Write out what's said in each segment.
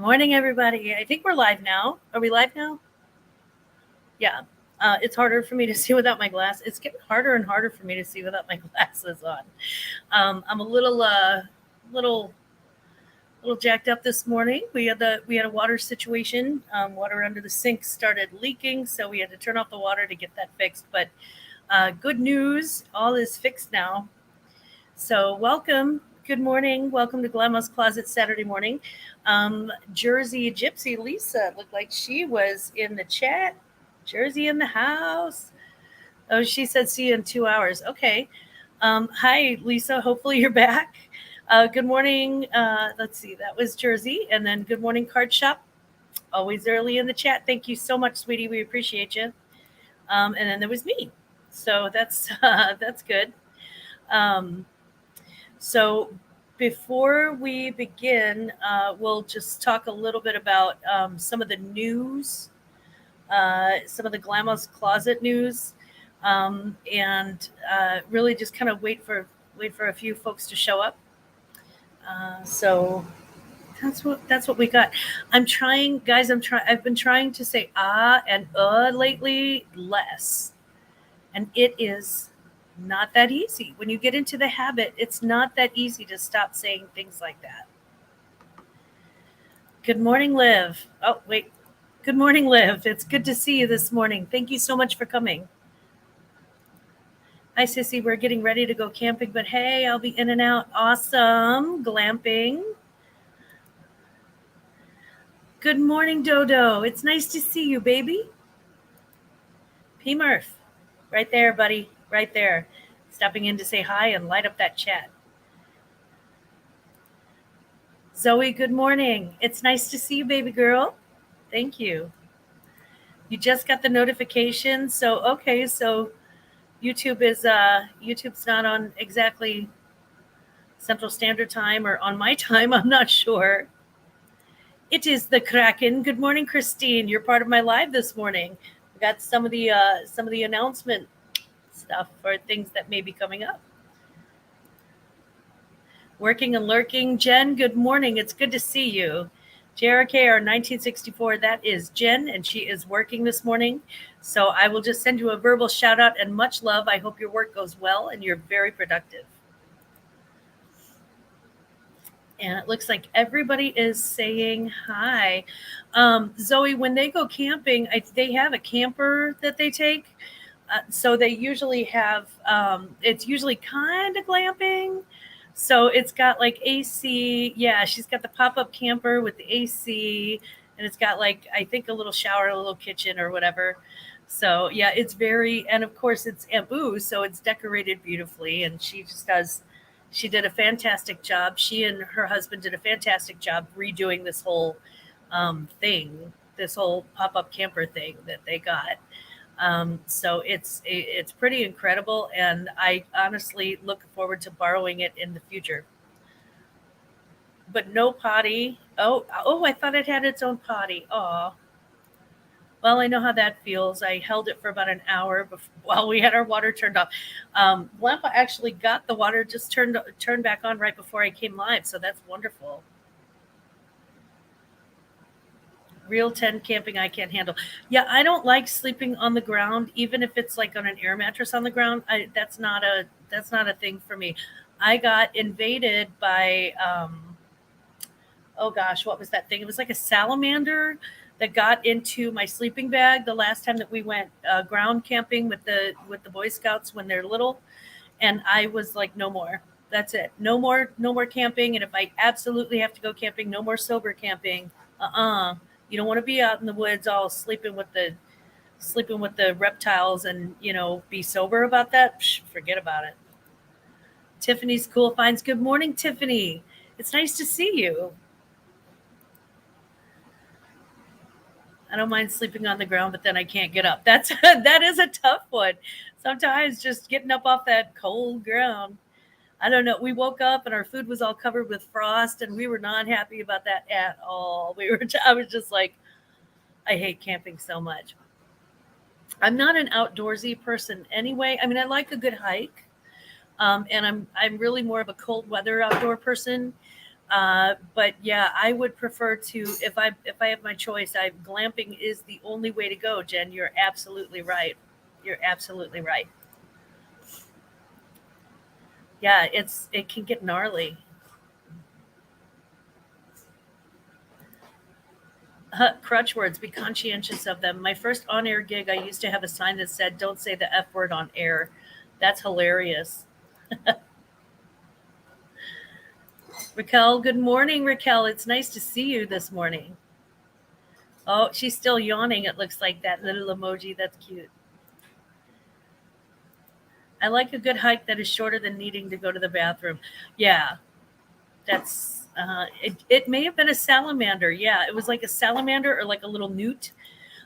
Morning, everybody. I think we're live now. Are we live now? Yeah. It's harder for me to see without my glass. It's getting harder and harder for me to see without my glasses on. I'm a little, little jacked up this morning. We had a water situation. Water under the sink started leaking, so we had to turn off the water to get that fixed. But good news, all is fixed now. So welcome. Good morning. Welcome to Glammaz Closet Saturday morning. Jersey Gypsy Lisa looked like she was in the chat. Jersey in the house. Oh, she said see you in 2 hours. Okay. Hi, Lisa. Hopefully you're back. Good morning. Let's see. That was Jersey. And then good morning, Card Shop. Always early in the chat. Thank you so much, sweetie. We appreciate you. And then there was me. So that's good. So before we begin, we'll just talk a little bit about some of the news, some of the Glammaz Closet news, and really just kind of wait for a few folks to show up. So that's what we got. I'm trying, guys. I've been trying to say and lately less, and it is not that easy. When you get into the habit, it's not that easy to stop saying things like that. Good morning, Liv. Oh, wait. Good morning, Liv. It's good to see you this morning. Thank you so much for coming. Hi, Sissy. We're getting ready to go camping, but hey, I'll be in and out. Awesome. Glamping. Good morning, Dodo. It's nice to see you, baby. P. Murph. Right there, buddy. Right there. Stopping in to say hi and light up that chat. Zoe, good morning. It's nice to see you, baby girl. Thank you. You just got the notification. So YouTube's not on exactly Central Standard Time or on my time. I'm not sure. It is the Kraken. Good morning, Christine. You're part of my live this morning. We got some of the announcement stuff for things that may be coming up. Working and lurking. Jen, good morning. It's good to see you. JRKR 1964, that is Jen, and she is working this morning. So I will just send you a verbal shout out and much love. I hope your work goes well and you're very productive. And it looks like everybody is saying hi. Zoe, when they go camping, they have a camper that they take. So they usually have, it's usually kind of glamping. So it's got like AC. Yeah, she's got the pop-up camper with the AC. And it's got like, I think a little shower, a little kitchen or whatever. So yeah, it's very, and of course it's bamboo. So it's decorated beautifully. And she did a fantastic job. She and her husband did a fantastic job redoing this whole thing, this whole pop-up camper thing that they got. So it's pretty incredible, and I honestly look forward to borrowing it in the future. But no potty. Oh! I thought it had its own potty. Oh, well, I know how that feels. I held it for about an hour while we had our water turned off. Lampa actually got the water just turned back on right before I came live, so that's wonderful. Real tent camping I can't handle. Yeah, I don't like sleeping on the ground, even if it's like on an air mattress on the ground. That's not a thing for me. I got invaded by oh gosh, what was that thing? It was like a salamander that got into my sleeping bag the last time that we went ground camping with the Boy Scouts when they're little, and I was like, no more. That's it. No more camping. And if I absolutely have to go camping, no more sober camping. You don't want to be out in the woods all sleeping with the reptiles and, be sober about that. Forget about it. Tiffany's Cool Finds. Good morning, Tiffany. It's nice to see you. I don't mind sleeping on the ground, but then I can't get up. That is a tough one. Sometimes just getting up off that cold ground. I don't know. We woke up and our food was all covered with frost, and we were not happy about that at all. I was just like, I hate camping so much. I'm not an outdoorsy person anyway. I mean, I like a good hike, and I'm really more of a cold weather outdoor person. But yeah, I would prefer to, if I have my choice, I glamping is the only way to go. Jen, you're absolutely right. You're absolutely right. Yeah, it can get gnarly. Crutch words, be conscientious of them. My first on-air gig, I used to have a sign that said, "Don't say the F word on air." That's hilarious. Raquel, good morning, Raquel. It's nice to see you this morning. Oh, she's still yawning. It looks like that little emoji. That's cute. I like a good hike that is shorter than needing to go to the bathroom. Yeah, that's it may have been a salamander. Yeah, it was like a salamander or like a little newt.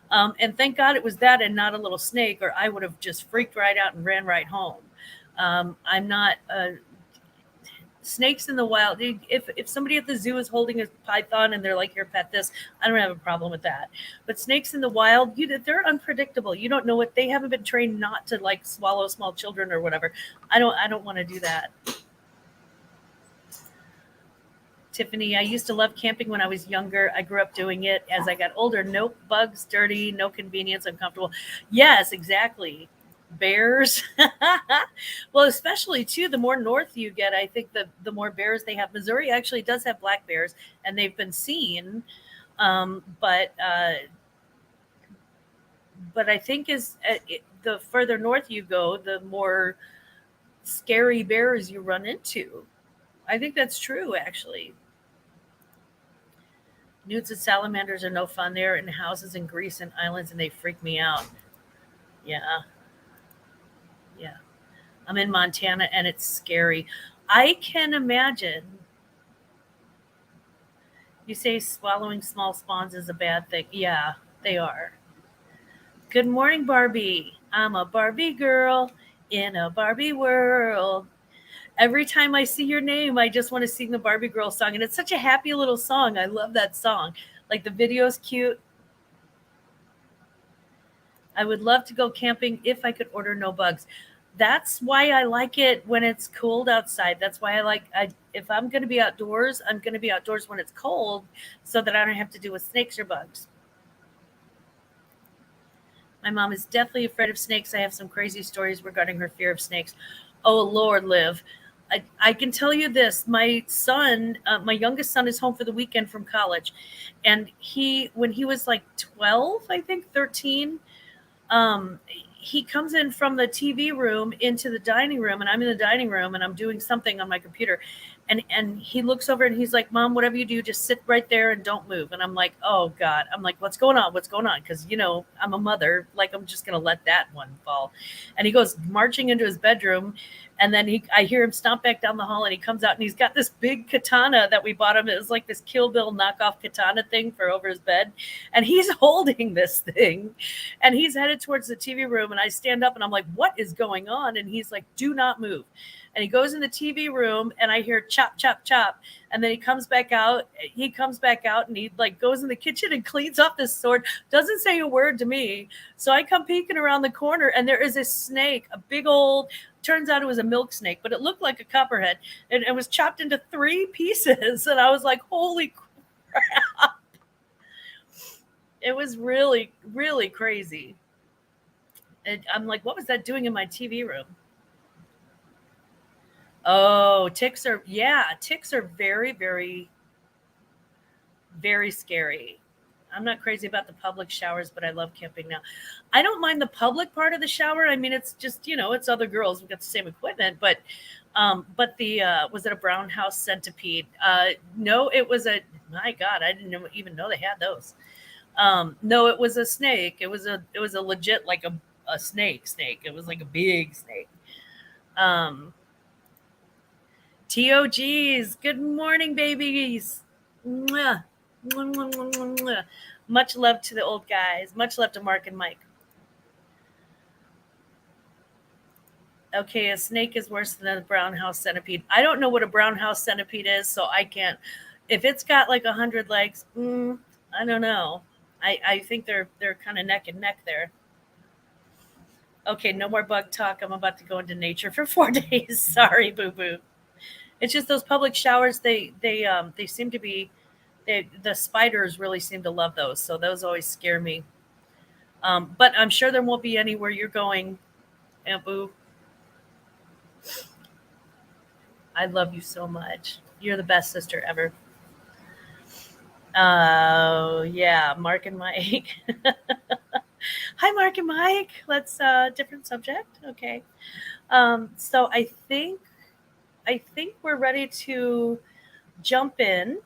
And thank God it was that and not a little snake, or I would have just freaked right out and ran right home. I'm not snakes in the wild. If somebody at the zoo is holding a python and they're like, "Here, pet this," I don't have a problem with that. But snakes in the wild, they're unpredictable. You don't know what they haven't been trained not to like swallow small children or whatever. I don't want to do that. Tiffany, I used to love camping when I was younger. I grew up doing it. As I got older, nope, bugs, dirty, no convenience, uncomfortable. Yes, exactly. Bears. Well, especially too, the more north you get, I think the more bears they have. Missouri actually does have black bears, and they've been seen. But I think the further north you go, the more scary bears you run into. I think that's true, actually. Newts and salamanders are no fun. They're in houses in Greece and islands, and they freak me out. Yeah, yeah. I'm in Montana, and it's scary. I can imagine. You say swallowing small spawns is a bad thing. Yeah, they are. Good morning, Barbie. I'm a Barbie girl in a Barbie world. Every time I see your name, I just want to sing the Barbie girl song, and it's such a happy little song. I love that song. Like the video's cute. I would love to go camping if I could order no bugs. That's why I like it when it's cold outside. That's why if I'm going to be outdoors, I'm going to be outdoors when it's cold so that I don't have to deal with snakes or bugs. My mom is definitely afraid of snakes. I have some crazy stories regarding her fear of snakes. Oh, Lord, Liv. I can tell you this. My youngest son is home for the weekend from college. And when he was like 12, I think 13, um, he comes in from the TV room into the dining room, and I'm in the dining room and I'm doing something on my computer. And he looks over and he's like, "Mom, whatever you do, just sit right there and don't move." And I'm like, "Oh God." I'm like, "What's going on? What's going on?" Because, I'm a mother. Like, I'm just going to let that one fall. And he goes marching into his bedroom. And then I hear him stomp back down the hall, and he comes out and he's got this big katana that we bought him. It was like this Kill Bill knockoff katana thing for over his bed. And he's holding this thing, and he's headed towards the TV room. And I stand up and I'm like, "What is going on?" And he's like, "Do not move." And he goes in the TV room, and I hear chop, chop, chop. And then he comes back out. And he like goes in the kitchen and cleans off this sword. Doesn't say a word to me. So I come peeking around the corner, and there is a snake, a big old, turns out it was a milk snake, but it looked like a copperhead, and it was chopped into 3 pieces. And I was like, "Holy crap." It was really, really crazy. And I'm like, "What was that doing in my TV room?" Oh, ticks are very, very, very scary. I'm not crazy about the public showers, but I love camping now. I don't mind the public part of the shower. I mean, it's just, it's other girls. We got the same equipment, but the was it a brown house centipede? No, it was my God, I didn't even know they had those. No, it was a snake. It was a legit, like a snake. It was like a big snake. Um, TOGs, good morning, babies. Mwah. Mwah, mwah, mwah, mwah, mwah. Much love to the old guys. Much love to Mark and Mike. Okay, a snake is worse than a brown house centipede. I don't know what a brown house centipede is, so I can't. If it's got like 100 legs, I don't know. I think they're kind of neck and neck there. Okay, no more bug talk. I'm about to go into nature for 4 days. Sorry, boo boo. It's just those public showers. They seem to be the spiders really seem to love those. So those always scare me. But I'm sure there won't be any where you're going, Aunt Boo. I love you so much. You're the best sister ever. Yeah, Mark and Mike. Hi, Mark and Mike. Let's different subject. Okay. So I think we're ready to jump in.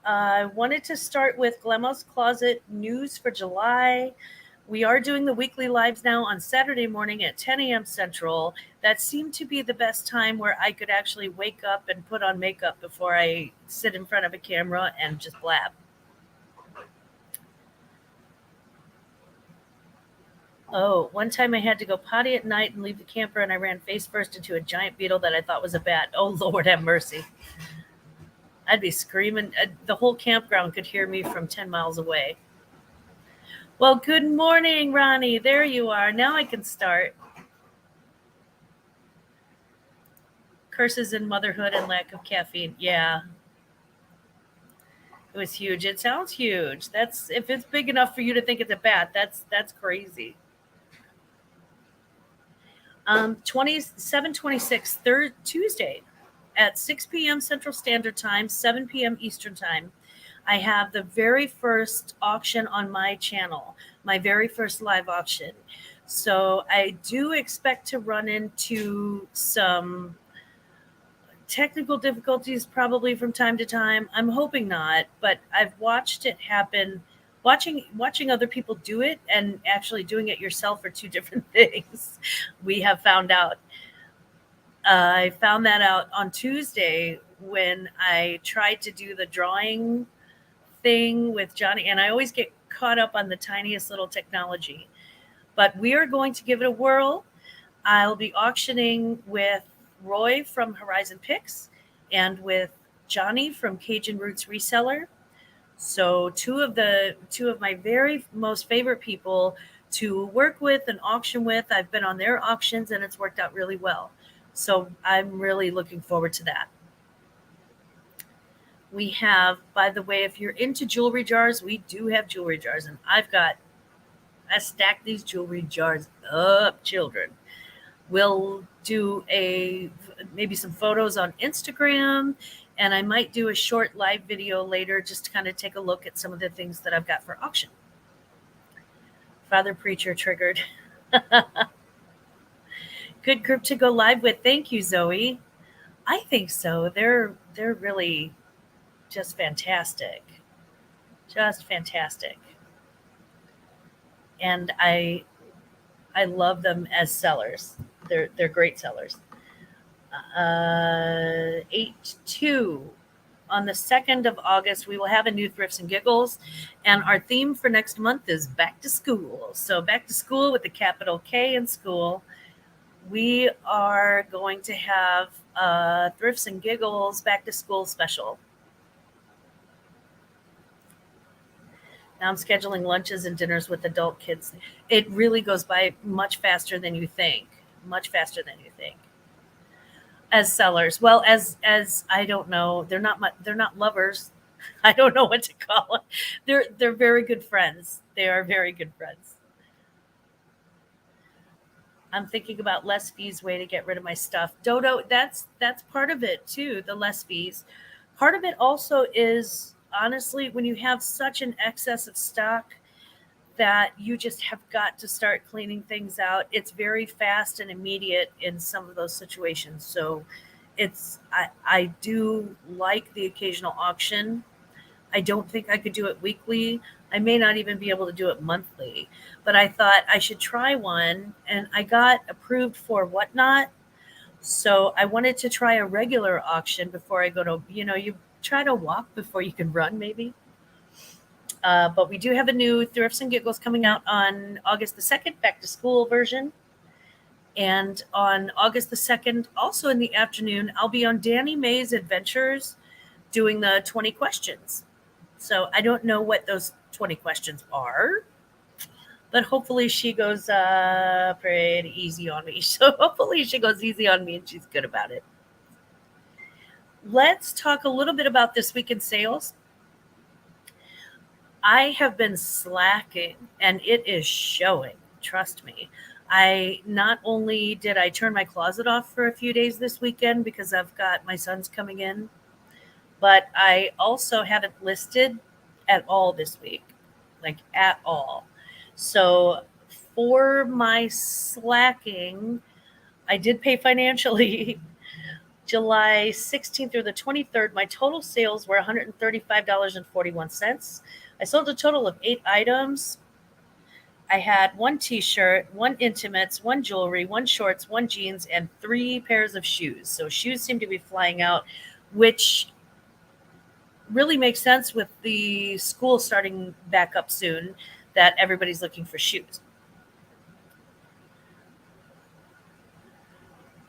I wanted to start with Glammaz Closet news for July. We are doing the weekly lives now on Saturday morning at 10 a.m. Central. That seemed to be the best time where I could actually wake up and put on makeup before I sit in front of a camera and just blab. Oh, one time I had to go potty at night and leave the camper, and I ran face first into a giant beetle that I thought was a bat. Oh, Lord have mercy. I'd be screaming. The whole campground could hear me from 10 miles away. Well, good morning, Ronnie. There you are. Now I can start. Curses in motherhood and lack of caffeine. Yeah, it was huge. It sounds huge. That's if it's big enough for you to think it's a bat. That's crazy. 27/26, third Tuesday at 6 p.m. Central Standard Time, 7 p.m. Eastern Time. I have the very first auction on my channel, my very first live auction. So I do expect to run into some technical difficulties probably from time to time. I'm hoping not, but I've watched it happen. Watching other people do it and actually doing it yourself are two different things. We have found out. I found that out on Tuesday when I tried to do the drawing thing with Johnny, and I always get caught up on the tiniest little technology. But we are going to give it a whirl. I'll be auctioning with Roy from Horizon Picks and with Johnny from Cajun Roots Reseller. So two of my very most favorite people to work with and auction with. I've been on their auctions and it's worked out really well. So I'm really looking forward to that. We have, by the way, if you're into jewelry jars, we do have jewelry jars, and I stack these jewelry jars up, children. We'll do maybe some photos on Instagram, and I might do a short live video later just to kind of take a look at some of the things that I've got for auction. Father Preacher triggered. Good group to go live with. Thank you, Zoe. I think so. They're really just fantastic. Just fantastic. And I love them as sellers. They're great sellers. 8/2. On the 2nd of August, we will have a new Thrifts and Giggles, and our theme for next month is back to school. So back to school with the capital K in school. We are going to have a Thrifts and Giggles back to school special. Now I'm scheduling lunches and dinners with adult kids. It really goes by much faster than you think. Much faster than you think. As sellers, well, as I don't know, they're not lovers. I don't know what to call them. They're very good friends. They are very good friends. I'm thinking about less fees way to get rid of my stuff. Dodo, that's part of it too, the less fees. Part of it also is honestly when you have such an excess of stock that you just have got to start cleaning things out. It's very fast and immediate in some of those situations. So I do like the occasional auction. I don't think I could do it weekly. I may not even be able to do it monthly, but I thought I should try one, and I got approved for Whatnot. So I wanted to try a regular auction before I go to, you try to walk before you can run, maybe. But we do have a new Thrifts and Giggles coming out on August the 2nd, back to school version. And on August the 2nd, also in the afternoon, I'll be on Danny May's Adventures doing the 20 questions. So I don't know what those 20 questions are, but hopefully she goes pretty easy on me. So hopefully she goes easy on me and she's good about it. let's talk a little bit about this week in sales. I have been slacking and it is showing. Trust me. I not only did I turn my closet off for a few days this weekend because I've got my sons coming in, but I also haven't listed at all this week, like at all. So for my slacking, I did pay financially. July 16th through the 23rd, my total sales were $135.41. I sold a total of 8 items. I had one t-shirt, one intimates, one jewelry, one shorts, one jeans, and 3 pairs of shoes. So shoes seem to be flying out, which really makes sense with the school starting back up soon, that everybody's looking for shoes.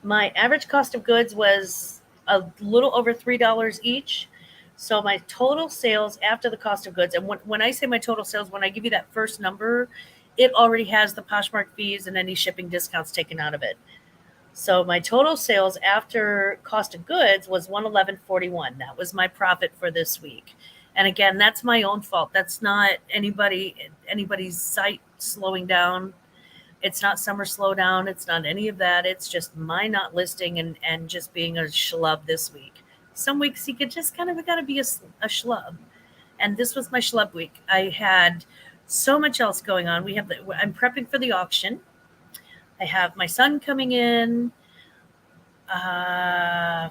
My average cost of goods was a little over $3 each. So my total sales after the cost of goods, and when I say my total sales, when I give you that first number, it already has the Poshmark fees and any shipping discounts taken out of it. So my total sales after cost of goods was 111.41. That was my profit for this week. And again, that's my own fault. That's not anybody's site slowing down. It's not summer slowdown. It's not any of that. It's just my not listing and just being a schlub this week. Some weeks you could just kind of got to be a schlub. And this was my schlub week. I had so much else going on. I'm prepping for the auction. I have my son coming in, other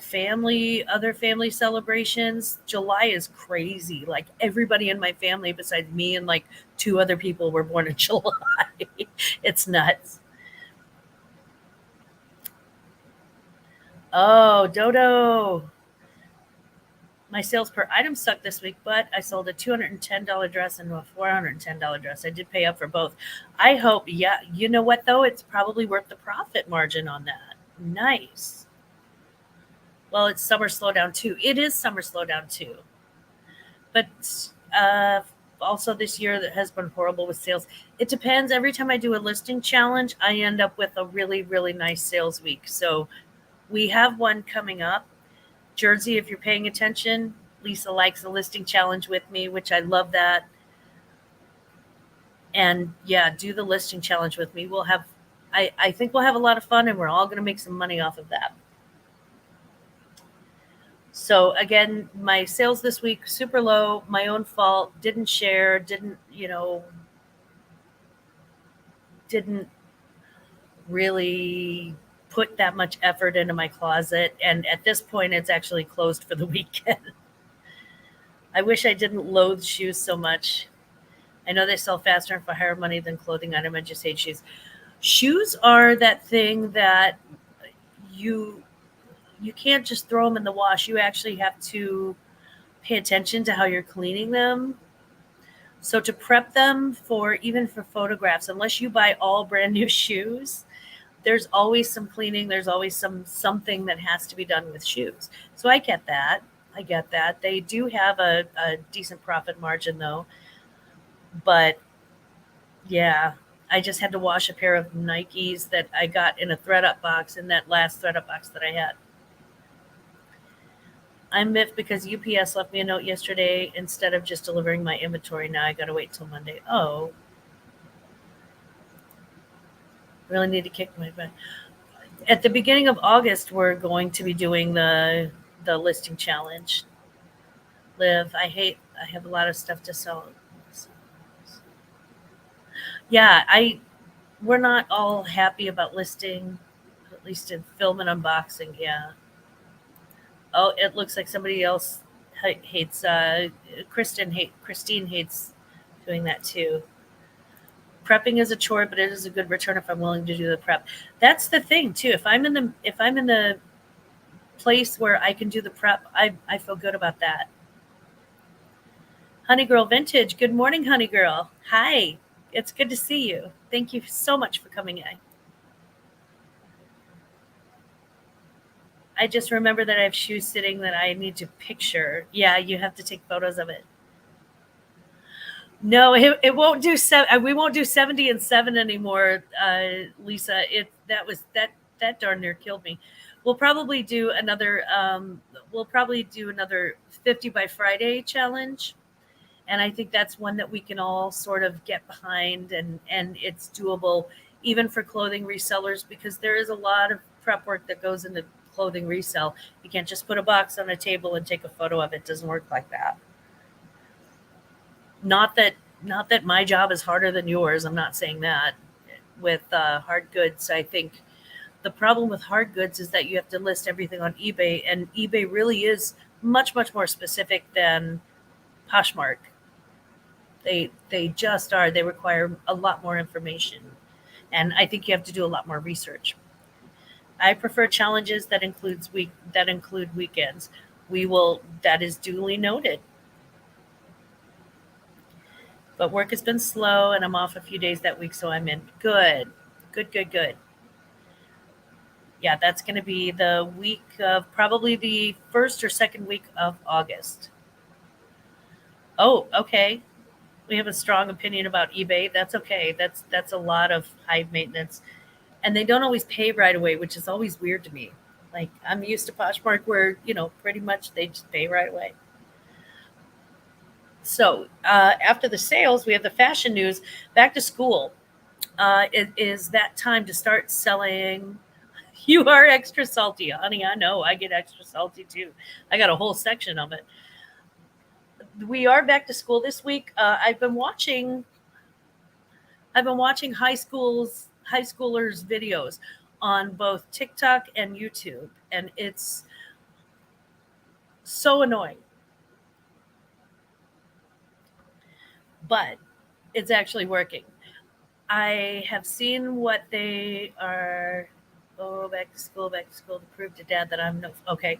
family celebrations. July is crazy. Like everybody in my family besides me and like 2 other people were born in July. It's nuts. Oh, Dodo. My sales per item sucked this week, but I sold a $210 dress and a $410 dress. I did pay up for both. I hope, yeah, you know what though? It's probably worth the profit margin on that. Nice. Well, it's summer slowdown too. It is summer slowdown too. But uh, also this year that has been horrible with sales. It depends. Every time I do a listing challenge, I end up with a really, really nice sales week. So we have one coming up. Jersey, if you're paying attention, Lisa likes a listing challenge with me, which I love that. And yeah, do the listing challenge with me. I think we'll have a lot of fun and we're all going to make some money off of that. So again, my sales this week, super low, my own fault, didn't share, didn't really put that much effort into my closet. And at this point, it's actually closed for the weekend. I wish I didn't loathe shoes so much. I know they sell faster and for higher money than clothing item. I just hate shoes. Shoes are that thing that you can't just throw them in the wash. You actually have to pay attention to how you're cleaning them. So to prep them even for photographs, unless you buy all brand new shoes, there's always some cleaning. There's always something that has to be done with shoes. So I get that. They do have a decent profit margin though. But yeah, I just had to wash a pair of Nikes that I got in a ThredUp box in that last ThredUp box that I had. I'm miffed because UPS left me a note yesterday instead of just delivering my inventory. Now I got to wait till Monday. Oh, really need to kick my butt. At the beginning of August, we're going to be doing the listing challenge. Liv, I have a lot of stuff to sell. Yeah, we're not all happy about listing, at least in film and unboxing. Yeah. Oh, it looks like somebody else hates. Christine hates doing that too. Prepping is a chore, but it is a good return if I'm willing to do the prep. That's the thing too. If I'm in the place where I can do the prep, I feel good about that. Honey Girl Vintage. Good morning, Honey Girl. Hi. It's good to see you. Thank you so much for coming in. I just remember that I have shoes sitting that I need to picture. Yeah, you have to take photos of it. No, it won't do we won't do 70 and 7 anymore, Lisa. That darn near killed me. we'll probably do another 50 by Friday challenge. And I think that's one that we can all sort of get behind, and it's doable even for clothing resellers, because there is a lot of prep work that goes into clothing resell. You can't just put a box on a table and take a photo of it. It doesn't work like that. Not that my job is harder than yours. I'm not saying that. With hard goods, I think the problem with hard goods is that you have to list everything on eBay, and eBay really is much, much more specific than Poshmark. They just are. They require a lot more information, and I think you have to do a lot more research. I prefer challenges that include weekends. We will. That is duly noted. But work has been slow, and I'm off a few days that week, so I'm in. Good, good, good, good. Yeah, that's going to be the week of probably the first or second week of August. Oh, okay. We have a strong opinion about eBay. That's okay. That's a lot of high maintenance, and they don't always pay right away, which is always weird to me. Like, I'm used to Poshmark where pretty much they just pay right away. So after the sales, we have the fashion news. Back to school. It is that time to start selling. You are extra salty, honey. I know. I get extra salty too. I got a whole section of it. We are back to school this week. I've been watching high schoolers videos on both TikTok and YouTube, and it's so annoying. But it's actually working. I have seen what they are. Oh, back to school to prove to dad that I'm no. Okay.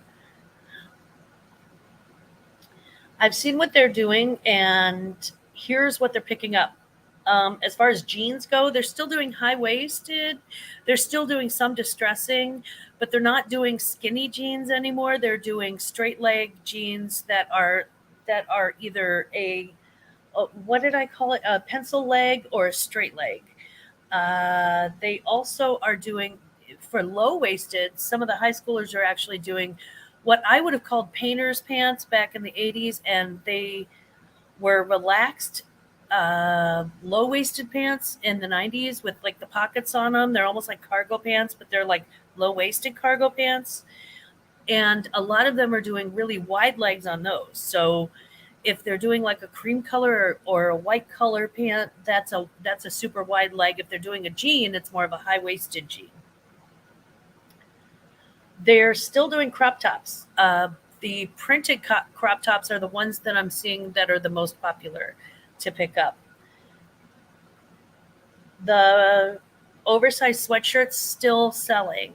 I've seen what they're doing, and here's what they're picking up. As far as jeans go, they're still doing high waisted. They're still doing some distressing, but they're not doing skinny jeans anymore. They're doing straight leg jeans that are either what did I call it? A pencil leg or a straight leg. They also are doing, for low waisted, some of the high schoolers are actually doing what I would have called painter's pants back in the 80s, and they were relaxed low waisted pants in the 90s with like the pockets on them. They're almost like cargo pants, but they're like low waisted cargo pants. And a lot of them are doing really wide legs on those. So if they're doing like a cream color or a white color pant, that's a super wide leg. If they're doing a jean, it's more of a high waisted jean. They're still doing crop tops. The printed crop tops are the ones that I'm seeing that are the most popular to pick up. The oversized sweatshirts still selling.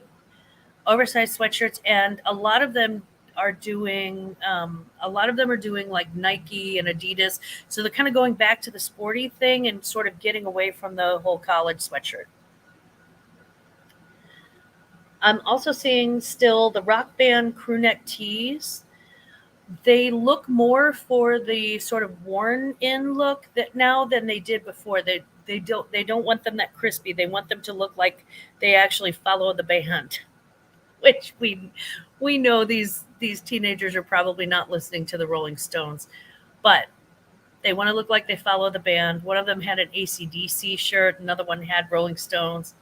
Oversized sweatshirts, and a lot of them are doing like Nike and Adidas. So they're kind of going back to the sporty thing and sort of getting away from the whole college sweatshirt. I'm also seeing still the rock band crew neck tees. They look more for the sort of worn in look that now than they did before. They don't want them that crispy. They want them to look like they actually follow the band, which we know these teenagers are probably not listening to the Rolling Stones, but they want to look like they follow the band. One of them had an AC/DC shirt. Another one had Rolling Stones.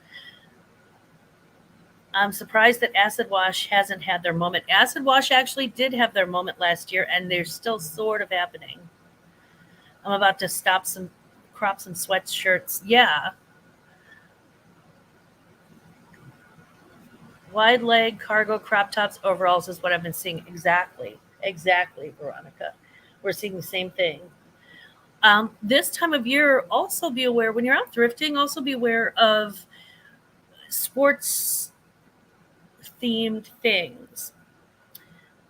I'm surprised that Acid Wash hasn't had their moment. Acid Wash actually did have their moment last year, and they're still sort of happening. I'm about to crop some sweatshirts. Yeah. Wide leg cargo crop tops overalls is what I've been seeing. Exactly, Veronica. We're seeing the same thing. This time of year, also be aware when you're out thrifting. Also be aware of sports themed things.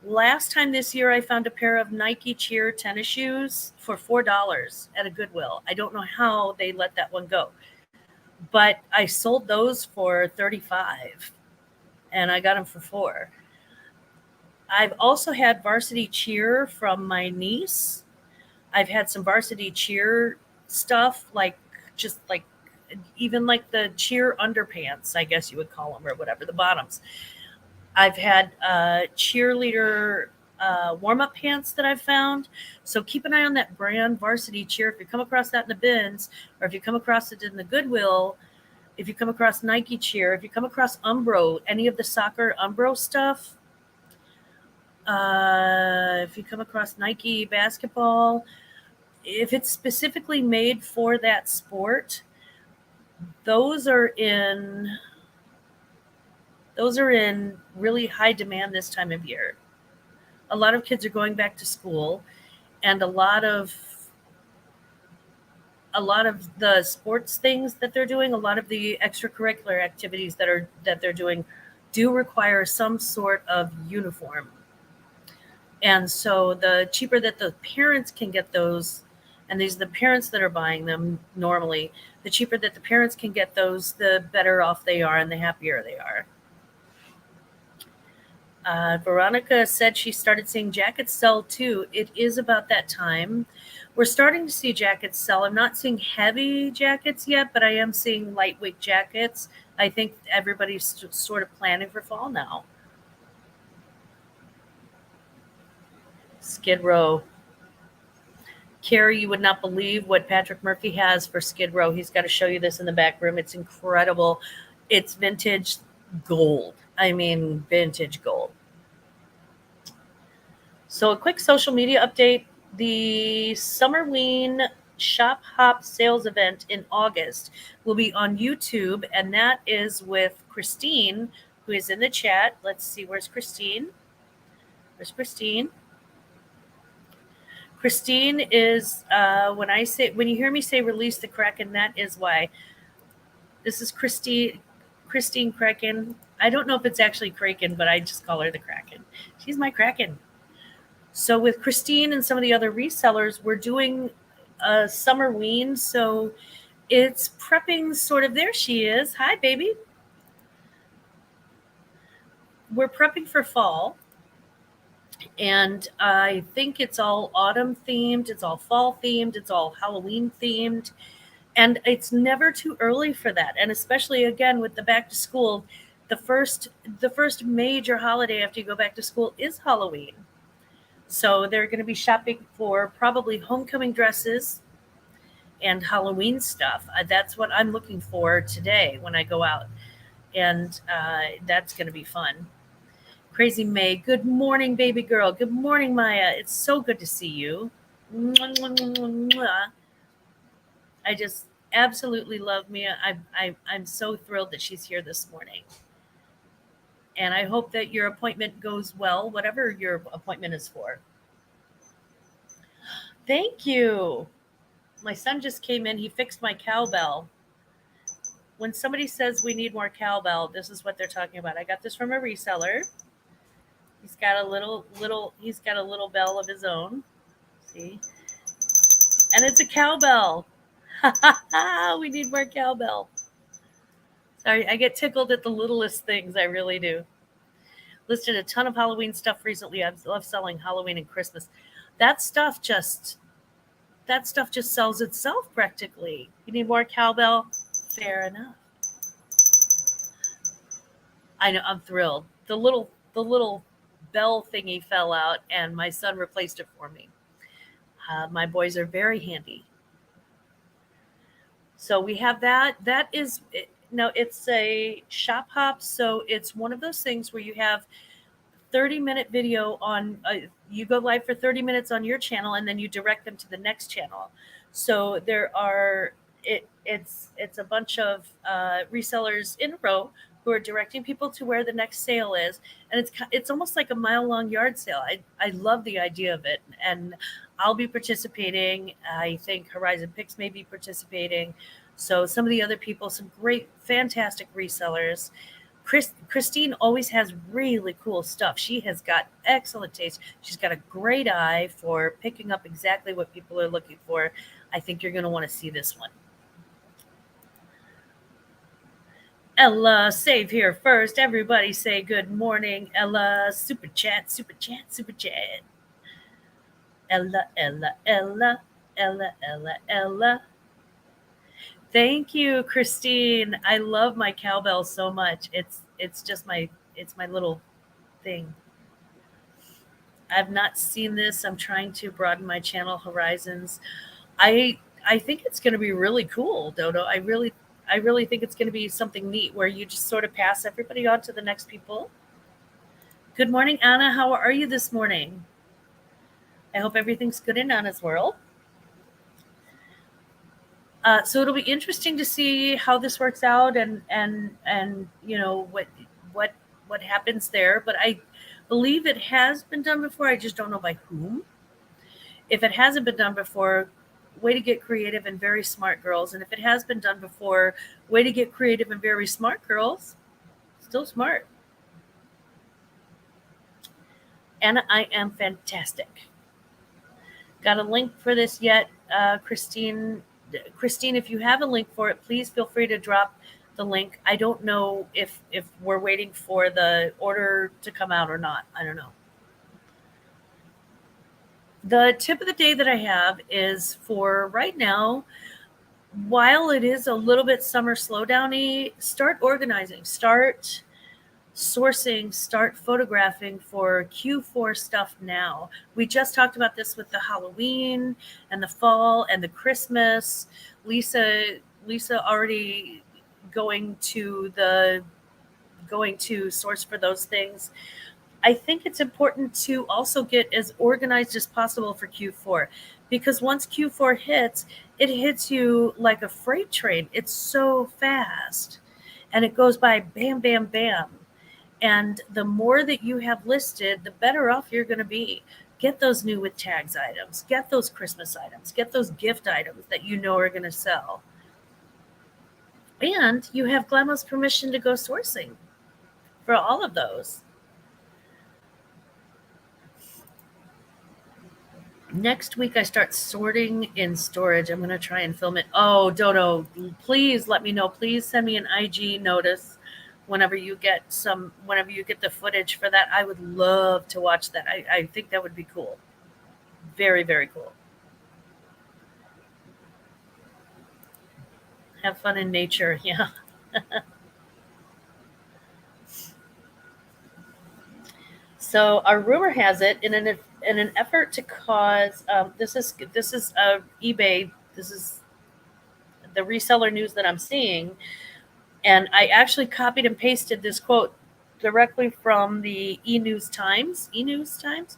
Last time this year, I found a pair of Nike Cheer tennis shoes for $4 at a Goodwill. I don't know how they let that one go, but I sold those for $35, and I got them for $4. I've also had varsity cheer from my niece. I've had some varsity cheer stuff, like just like even like the cheer underpants, I guess you would call them, or whatever, the bottoms. I've had cheerleader warm-up pants that I've found. So keep an eye on that brand, Varsity Cheer. If you come across that in the bins, or if you come across it in the Goodwill, if you come across Nike Cheer, if you come across Umbro, any of the soccer Umbro stuff, if you come across Nike basketball, if it's specifically made for that sport, those are in those are in really high demand this time of year. A lot of kids are going back to school, and a lot of the sports things that they're doing, a lot of the extracurricular activities that they're doing do require some sort of uniform. And so the cheaper that the parents can get those, and these are the parents that are buying them normally, the cheaper that the parents can get those, the better off they are and the happier they are. Veronica said she started seeing jackets sell too. It is about that time. We're starting to see jackets sell. I'm not seeing heavy jackets yet, but I am seeing lightweight jackets. I think everybody's sort of planning for fall now. Skid Row. Carrie, you would not believe what Patrick Murphy has for Skid Row. He's got to show you this in the back room. It's incredible. It's vintage gold. I mean, vintage gold. So, a quick social media update. The Summerween Shop Hop sales event in August will be on YouTube, and that is with Christine, who is in the chat. Let's see, where's Christine? Where's Christine? Christine is when you hear me say release the Kraken, that is why. This is Christine Kraken. I don't know if it's actually Kraken, but I just call her the Kraken. She's my Kraken. So with Christine and some of the other resellers, we're doing a summer wean. So it's prepping sort of. There she is. Hi, baby. We're prepping for fall. And I think it's all autumn themed, it's all fall themed, it's all Halloween themed. And it's never too early for that. And especially again with the back to school, the first major holiday after you go back to school is Halloween. So they're going to be shopping for probably homecoming dresses and Halloween stuff. That's what I'm looking for today when I go out. And that's going to be fun. Crazy May, good morning, baby girl. Good morning, Maya. It's so good to see you. I just absolutely love Mia. I'm so thrilled that she's here this morning. And I hope that your appointment goes well, whatever your appointment is for. Thank you. My son just came in. He fixed my cowbell. When somebody says we need more cowbell, this is what they're talking about. I got this from a reseller. He's got a little bell of his own. See? And it's a cowbell. We need more cowbell. Sorry, I get tickled at the littlest things. I really do. Listed a ton of Halloween stuff recently. I love selling Halloween and Christmas. That stuff just sells itself practically. You need more cowbell? Fair enough. I know, I'm thrilled. The little bell thingy fell out and my son replaced it for me. My boys are very handy. So we have that. That is no, it's a shop hop. So it's one of those things where you have 30-minute video on. You go live for 30 minutes on your channel, and then you direct them to the next channel. So there are it's a bunch of resellers in a row who are directing people to where the next sale is, and it's almost like a mile-long yard sale. I love the idea of it, and I'll be participating. I think Horizon Picks may be participating. So some of the other people, some great, fantastic resellers. Christine always has really cool stuff. She has got excellent taste. She's got a great eye for picking up exactly what people are looking for. I think you're going to want to see this one. Ella, save here first. Everybody say good morning. Ella, super chat, super chat, super chat. Ella, Ella, Ella, Ella, Ella, Ella. Thank you, Christine. I love my cowbell so much. It's my little thing. I've not seen this. I'm trying to broaden my channel horizons. I I think it's going to be really cool, Dodo. I really think it's going to be something neat where you just sort of pass everybody on to the next people. Good morning, Anna. How are you this morning? I hope everything's good in Anna's world. So it'll be interesting to see how this works out and what what happens there. But I believe it has been done before. I just don't know by whom. If it hasn't been done before, way to get creative and very smart, girls. And if it has been done before, way to get creative and very smart, girls. Still smart. Anna, I am fantastic. Got a link for this yet, Christine? Christine, if you have a link for it, please feel free to drop the link. I don't know if we're waiting for the order to come out or not. I don't know. The tip of the day that I have is for right now, while it is a little bit summer slowdowny, start organizing, start sourcing, start photographing for Q4 stuff now. We just talked about this with the Halloween and the fall and the Christmas. Lisa already going to the going to source for those things. I think it's important to also get as organized as possible for Q4 because once Q4 hits, it hits you like a freight train. It's so fast and it goes by bam, bam, bam. And the more that you have listed, the better off you're going to be. Get those new with tags items, get those Christmas items, get those gift items that you know are going to sell. And you have Glammaz permission to go sourcing for all of those. Next week, I start sorting in storage. I'm going to try and film it. Oh, Dodo, please let me know. Please send me an IG notice whenever you get the footage for that. I would love to watch that. I think that would be cool. Very, very cool. Have fun in nature. Yeah. So our rumor has it in an effort to cause this is eBay. This is the reseller news that I'm seeing, and I actually copied and pasted this quote directly from the E-News Times. E-News Times.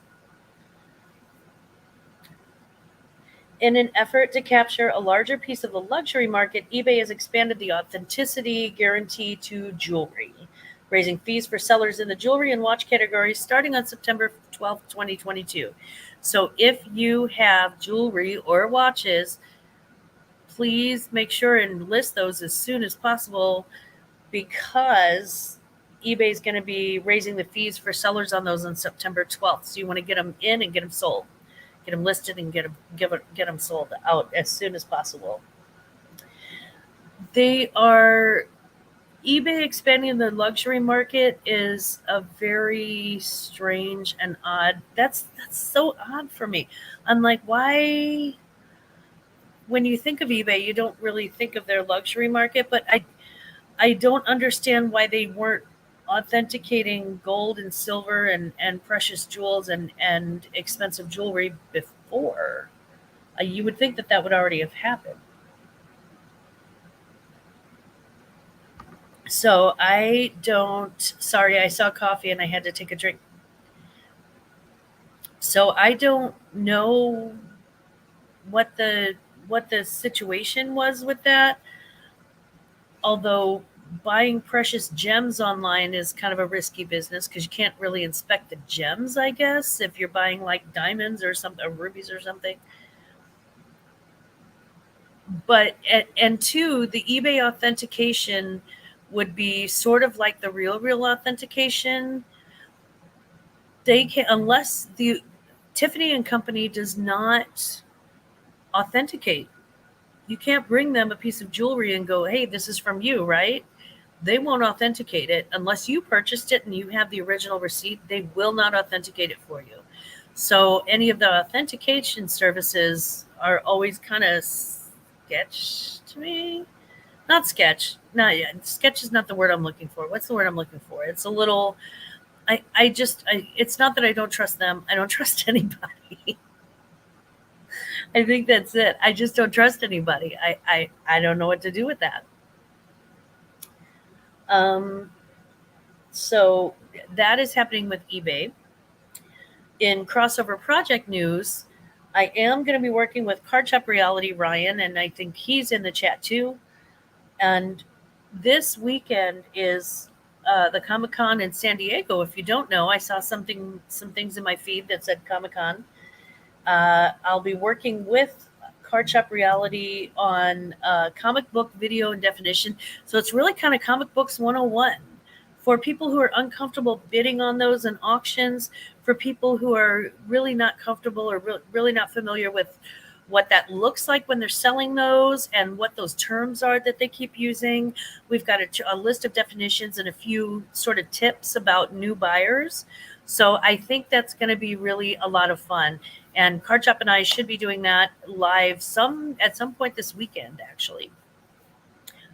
In an effort to capture a larger piece of the luxury market, eBay has expanded the authenticity guarantee to jewelry, raising fees for sellers in the jewelry and watch categories starting on September 12th, 2022. So if you have jewelry or watches, please make sure and list those as soon as possible because eBay is going to be raising the fees for sellers on those on September 12th. So you want to get them in and get them sold, get them listed, and get them sold out as soon as possible. They are eBay expanding the luxury market is a very strange and odd. That's so odd for me. I'm like, why? When you think of eBay, you don't really think of their luxury market, but I don't understand why they weren't authenticating gold and silver and precious jewels and expensive jewelry before. You would think that would already have happened. So I don't, sorry, I saw coffee and I had to take a drink. So I don't know what the situation was with that. Although buying precious gems online is kind of a risky business because you can't really inspect the gems, I guess, if you're buying like diamonds or something, or rubies or something. But and two, the eBay authentication would be sort of like the real authentication. They can, unless the Tiffany and Company does not authenticate. You can't bring them a piece of jewelry and go, "Hey, this is from you," right? They won't authenticate it unless you purchased it and you have the original receipt. They will not authenticate it for you. So any of the authentication services are always kind of sketch to me. Not sketch. Not yet. Sketch is not the word I'm looking for. What's the word I'm looking for? It's a little It's not that I don't trust them. I don't trust anybody. I think that's it. I just don't trust anybody. I don't know what to do with that. Um, so that is happening with eBay. In crossover project news, I am going to be working with Card Shop Reality Ryan, and I think he's in the chat too. And this weekend is the Comic Con in San Diego. If you don't know, I saw some things in my feed that said Comic Con. I'll be working with Card Shop Reality on comic book video and definition. So it's really kind of comic books 101 for people who are uncomfortable bidding on those in auctions, for people who are really not comfortable or really not familiar with what that looks like when they're selling those and what those terms are that they keep using. We've got a list of definitions and a few sort of tips about new buyers. So I think that's going to be really a lot of fun. And Card Shop and I should be doing that live at some point this weekend, actually.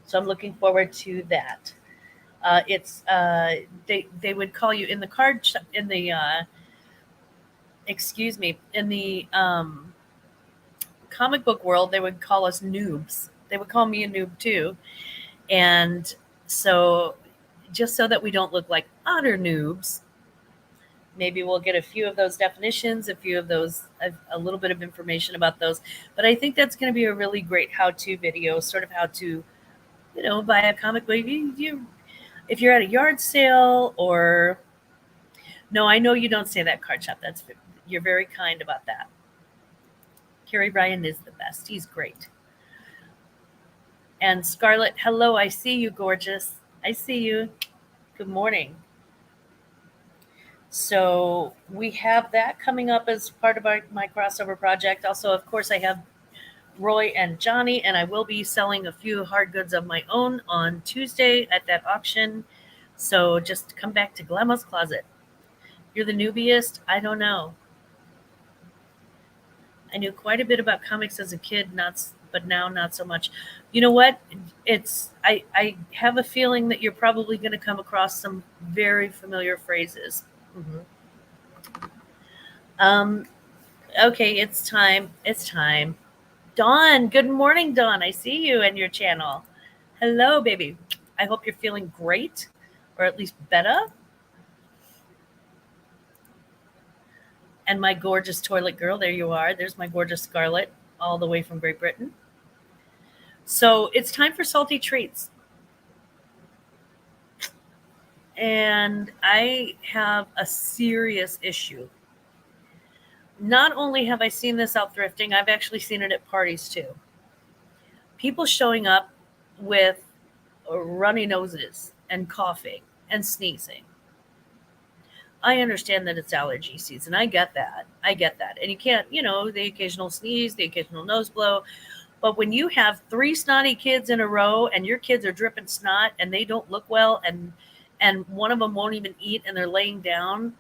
So I'm looking forward to that. It's they would call you in the card shop, in the excuse me, in the comic book world, they would call us noobs. They would call me a noob too. And so just so that we don't look like utter noobs, maybe we'll get a few of those definitions, a few of those, a little bit of information about those. But I think that's going to be a really great how-to video, sort of how to, buy a comic book. If you're at a yard sale or, no, I know you don't say that, Card Shop. You're very kind about that. Kerry Ryan is the best. He's great. And Scarlett, hello. I see you, gorgeous. I see you. Good morning. So we have that coming up as part of my crossover project. Also, of course, I have Roy and Johnny, and I will be selling a few hard goods of my own on Tuesday at that auction. So just come back to Glammaz Closet. You're the newbiest? I don't know. I knew quite a bit about comics as a kid, but now not so much. You know what? I have a feeling that you're probably going to come across some very familiar phrases. Mm-hmm. Okay, it's time. It's time. Dawn, good morning, Dawn. I see you and your channel. Hello, baby. I hope you're feeling great, or at least better. And my gorgeous toilet girl, there you are. There's my gorgeous Scarlett, all the way from Great Britain. So it's time for salty treats. And I have a serious issue. Not only have I seen this out thrifting, I've actually seen it at parties too. People showing up with runny noses and coughing and sneezing. I understand that it's allergy season. I get that. And you can't, the occasional sneeze, the occasional nose blow. But when you have 3 snotty kids in a row and your kids are dripping snot and they don't look well and one of them won't even eat and they're laying down,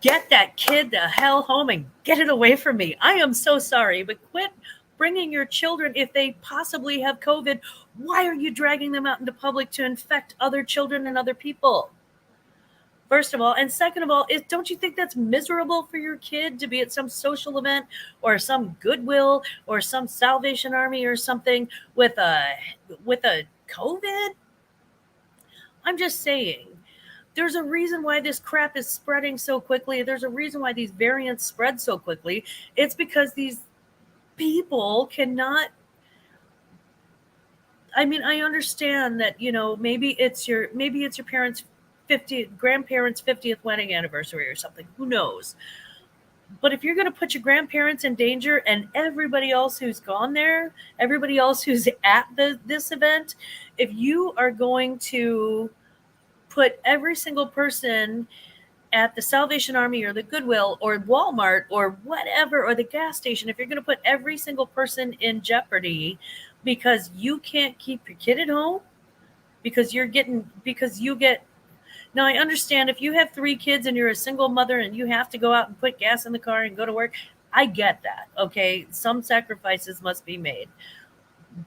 get that kid the hell home and get it away from me. I am so sorry, but quit bringing your children. If they possibly have COVID, why are you dragging them out into public to infect other children and other people? First of all, and second of all, don't you think that's miserable for your kid to be at some social event or some Goodwill or some Salvation Army or something with a COVID? I'm just saying. There's a reason why this crap is spreading so quickly. There's a reason why these variants spread so quickly. It's because these people cannot. I mean, I understand that, maybe it's your parents' grandparents' 50th wedding anniversary or something. Who knows? But if you're going to put your grandparents in danger and everybody else who's gone there, everybody else who's at this event, if you are going to put every single person at the Salvation Army or the Goodwill or Walmart or whatever, or the gas station, if you're going to put every single person in jeopardy because you can't keep your kid at home, now I understand if you have 3 kids and you're a single mother and you have to go out and put gas in the car and go to work, I get that. Okay. Some sacrifices must be made.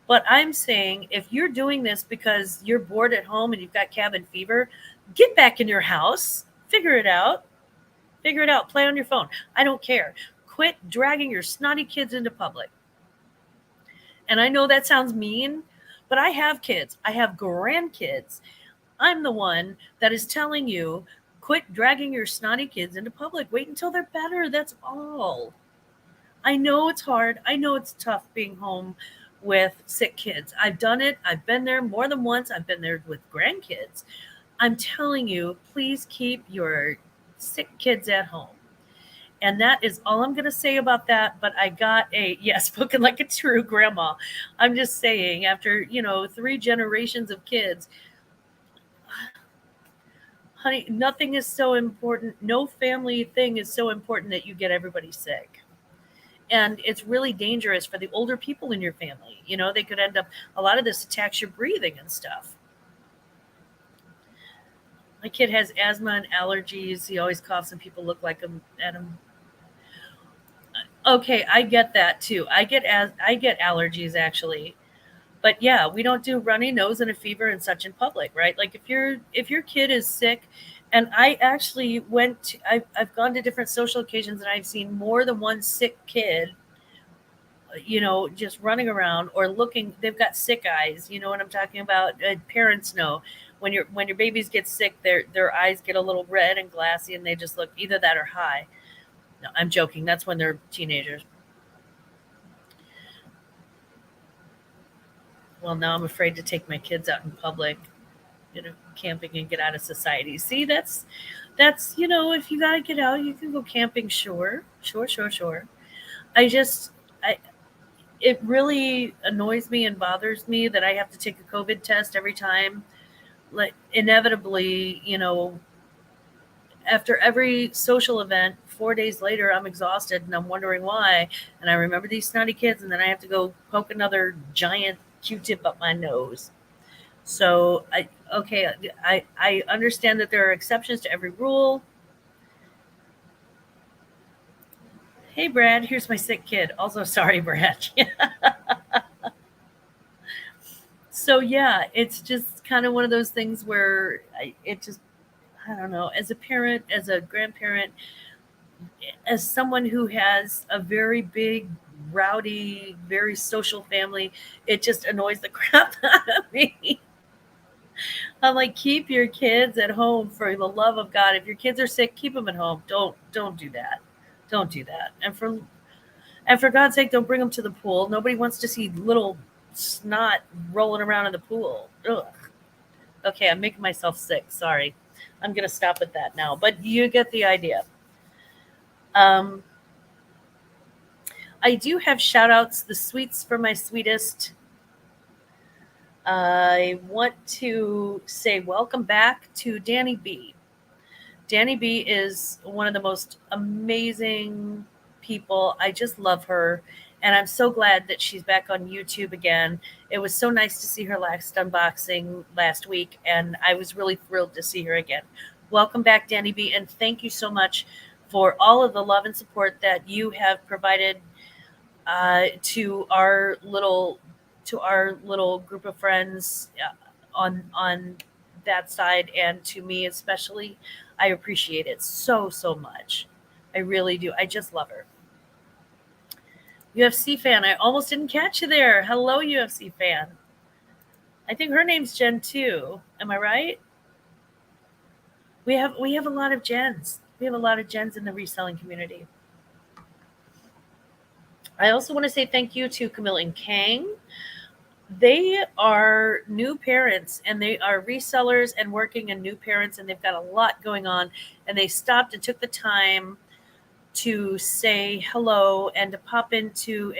But I'm saying if you're doing this because you're bored at home and you've got cabin fever, get back in your house, Figure it out. Figure it out. Play on your phone. I don't care. Quit dragging your snotty kids into public. And I know that sounds mean, but I have kids. I have grandkids. I'm the one that is telling you quit dragging your snotty kids into public. Wait until they're better. That's all. I know it's hard. I know it's tough being home with sick kids. I've done it. I've been there more than once. I've been there with grandkids. I'm telling you, please keep your sick kids at home. And that is all I'm going to say about that. But I got yes, spoken like a true grandma. I'm just saying, after, 3 generations of kids, honey, nothing is so important. No family thing is so important that you get everybody sick. And it's really dangerous for the older people in your family. They could end up, a lot of this attacks your breathing and stuff. My kid has asthma and allergies. He always coughs and people look like him at him. Okay, I get that too. I get allergies actually. But yeah, we don't do runny nose and a fever and such in public, right? Like if your kid is sick, and I actually I've gone to different social occasions and I've seen more than one sick kid, just running around or looking. They've got sick eyes. You know what I'm talking about? Parents know when your babies get sick, their eyes get a little red and glassy, and they just look either that or high. No, I'm joking. That's when they're teenagers. Well, now I'm afraid to take my kids out in public, camping and get out of society. See, that's if you gotta get out, you can go camping. Sure, sure, sure, sure. I just, I it really annoys me and bothers me that I have to take a COVID test every time. Like inevitably, after every social event, 4 days later, I'm exhausted and I'm wondering why. And I remember these snotty kids, and then I have to go poke another giant Q-tip up my nose. So I understand that there are exceptions to every rule. Hey, Brad, here's my sick kid. Also, sorry, Brad. So yeah, it's just kind of one of those things where I don't know. As a parent, as a grandparent, as someone who has a very big, rowdy, very social family, it just annoys the crap out of me. I'm like, keep your kids at home for the love of God. If your kids are sick, keep them at home. Don't do that. Don't do that. And for God's sake, don't bring them to the pool. Nobody wants to see little snot rolling around in the pool. Ugh. Okay, I'm making myself sick. Sorry. I'm gonna stop at that now. But you get the idea. Um, I do have shout outs, the sweets for my sweetest. I want to say welcome back to Danny B. Danny B is one of the most amazing people. I just love her. And I'm so glad that she's back on YouTube again. It was so nice to see her last unboxing last week, and I was really thrilled to see her again. Welcome back, Danny B. And thank you so much for all of the love and support that you have provided to our little group of friends on that side, and to me especially. I appreciate it so much. I really do. I just love her. UFC fan, I almost didn't catch you there. Hello, UFC fan. I think her name's Jen too. Am I right? We have a lot of Jens. We have a lot of Jens in the reselling community. I also want to say thank you to Camille and Kang. They are new parents, and they are resellers and working in new parents, and they've got a lot going on, and they stopped and took the time to say hello and to pop into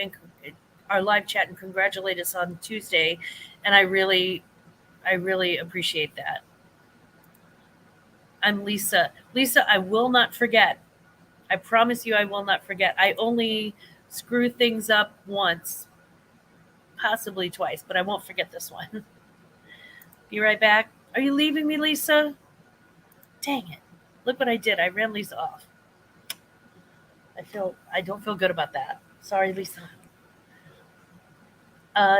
our live chat and congratulate us on Tuesday. And I really appreciate that. I'm Lisa. Lisa, I will not forget. I promise you I will not forget. I only screw things up once, possibly twice, but I won't forget this one. Be right back. Are you leaving me, Lisa? Dang it. Look what I did. I ran Lisa off. I don't feel good about that. Sorry, Lisa.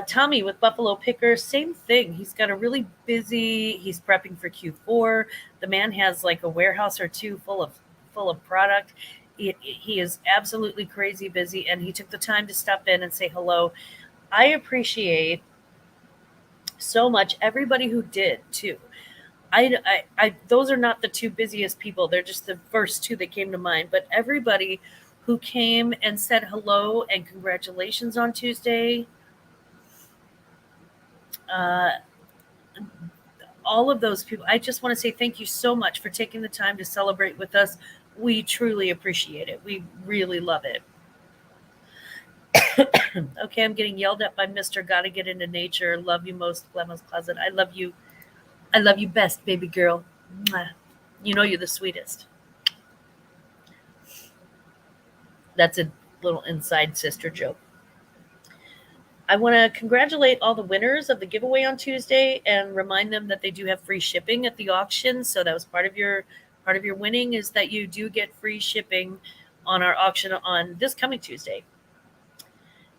Tommy with Buffalo Picker, same thing. He's got a really busy. He's prepping for Q4. The man has like a warehouse or two full of product. He is absolutely crazy busy, and he took the time to stop in and say hello. I appreciate so much everybody who did too. Those are not the two busiest people. They're just the first two that came to mind. But everybody who came and said hello and congratulations on Tuesday, uh, all of those people, I just want to say thank you so much for taking the time to celebrate with us. We truly appreciate it. We really love it. Okay, I'm getting yelled at by Mr. Gotta Get Into Nature. Love you most, Glammaz Closet. I love you. I love you best, baby girl. Mwah. You know you're the sweetest. That's a little inside sister joke. I want to congratulate all the winners of the giveaway on Tuesday and remind them that they do have free shipping at the auction. So that was part of your winning is that you do get free shipping on our auction on this coming Tuesday.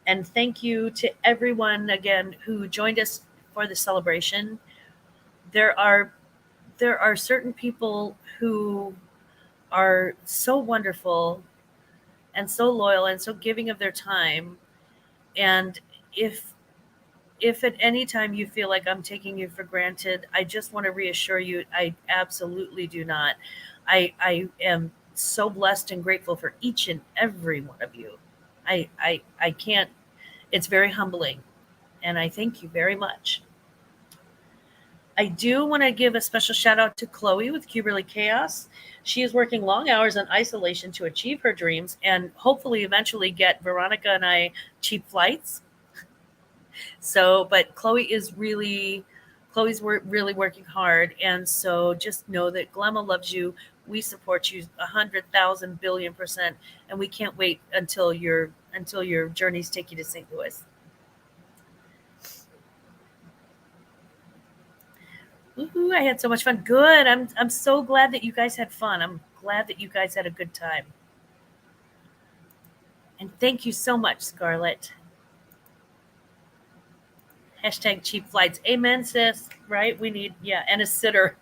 And thank you to everyone again who joined us for the celebration. There are certain people who are so wonderful and so loyal and so giving of their time. And if at any time you feel like I'm taking you for granted, I just want to reassure you I absolutely do not. I am so blessed and grateful for each and every one of you. I can't, it's very humbling, and I thank you very much. I do want to give a special shout out to Chloe with Cuberly Chaos. She is working long hours in isolation to achieve her dreams and hopefully eventually get Veronica and I cheap flights. So, but really working hard, and so just know that Glamma loves you. We support you 100,000 billion%, and we can't wait until your journeys take you to St. Louis. Woohoo! I had so much fun. Good. I'm so glad that you guys had fun. I'm glad that you guys had a good time. And thank you so much, Scarlett. Hashtag cheap flights. Amen, sis. Right? We need, yeah, and a sitter.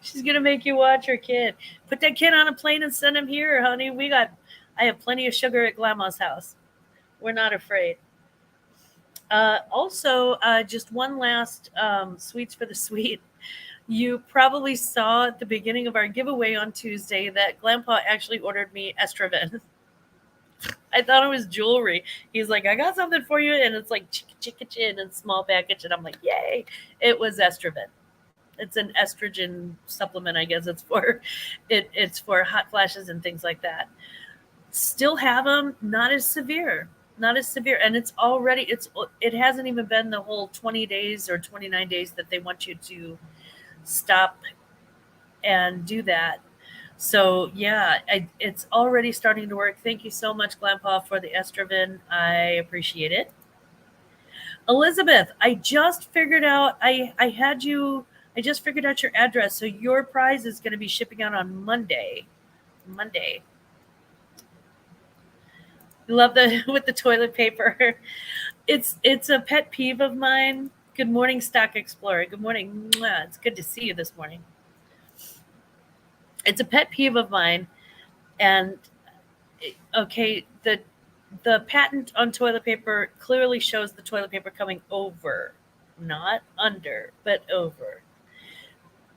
She's gonna make you watch her kid. Put that kid on a plane and send him here, honey. I have plenty of sugar at Grandma's house. We're not afraid. Also, just one last sweets for the sweet. You probably saw at the beginning of our giveaway on Tuesday that Grandpa actually ordered me Estraven. I thought it was jewelry. He's like, I got something for you, and it's like chicka chicka chin and small package, and I'm like, yay! It was Estraven. It's an estrogen supplement, I guess. It's for hot flashes and things like that. Still have them, not as severe, and it hasn't even been the whole 20 days or 29 days that they want you to stop and do that. So yeah, it's already starting to work. Thank you so much, Grandpa, for the Estraven. I appreciate it. Elizabeth, I just figured out your address. So your prize is going to be shipping out on Monday. Monday. Love the with the toilet paper. It's a pet peeve of mine. Good morning, Stock Explorer. Good morning. Mwah. It's good to see you this morning. It's a pet peeve of mine, and okay, the patent on toilet paper clearly shows the toilet paper coming over, not under, but over.